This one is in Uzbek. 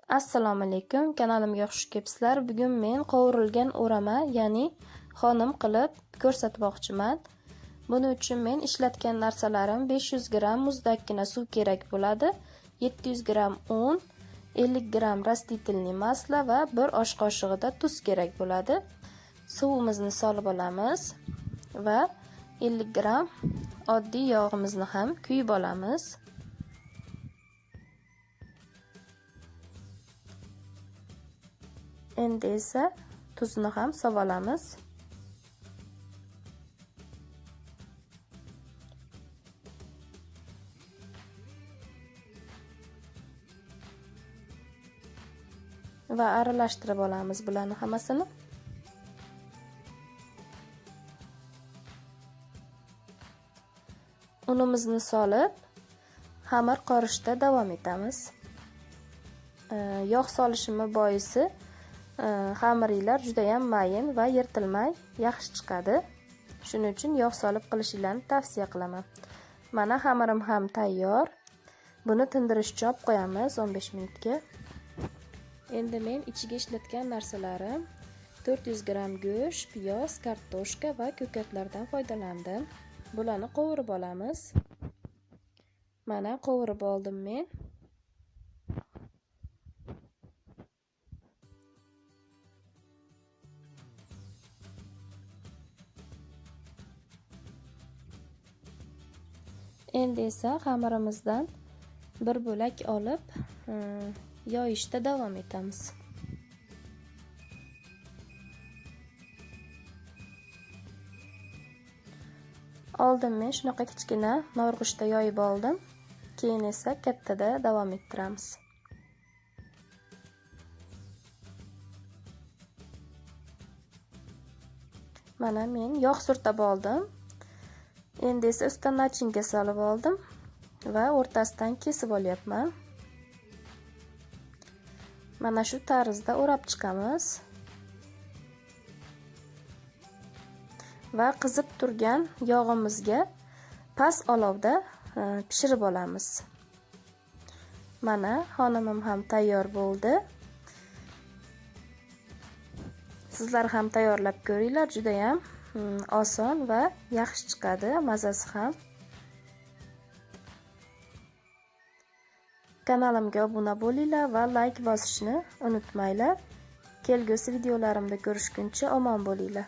Assalomu alaykum, kanalimga xush kelibsizlar. Bugun men qovurilgan o'rama, ya'ni xonim qilib ko'rsatmoqchiman. Buning uchun men ishlatgan narsalarim 500 gram muzdakkina suv kerak bo'ladi, 700 gram un, 50 gram rastительный maslo va 1 osh qoshig'ida tuz kerak bo'ladi. Suvimizni solib olamiz va 50 gram oddiy yog'imizni ham kuyib olamiz. Endi esa tuzni ham solib olamiz. Va aralashtirib olamiz bularni hammasini. Unimizni solib, xamir qorishda davom etamiz. Yog' solishimiz boisi xamiringlar juda ham mayin va yirtilmay yaxshi chiqadi. Shuning uchun yog' solib qilishinglarni tavsiya qilaman. Mana xamirim ham tayyor. Buni tindirishga olib qo'yamiz 15 minutga. Endi men ichiga ishlatgan narsalarim 400 gram go'sht, piyoz, kartoshka va ko'katlardan foydalandim. Bularni qovurib olamiz. Mana qovurib oldim men. Endi esa xamirimizdan bir bo'lak olib yoyishda davom etamiz. Oldin men shunaqa kichkina norg'ishda yoyib oldim. Keyin esa kattada davom ettiramiz. Mana men yog' surtab oldim. Endi esa ustidan nachinka solib oldim va o'rtasidan kesib olyapman. Mana shu tarzda o'rab chiqamiz. Va qizib turgan yog'imizga past olovda pishirib olamiz. Mana xonimim ham tayyor bo'ldi. Sizlar ham tayyorlab ko'ringlar, juda ham oson va yaxshi chiqadi, mazasi ham. Kanalimga obuna bo'linglar va like bosishni unutmanglar. Kelgusi videolarimda ko'rishguncha omon bo'linglar.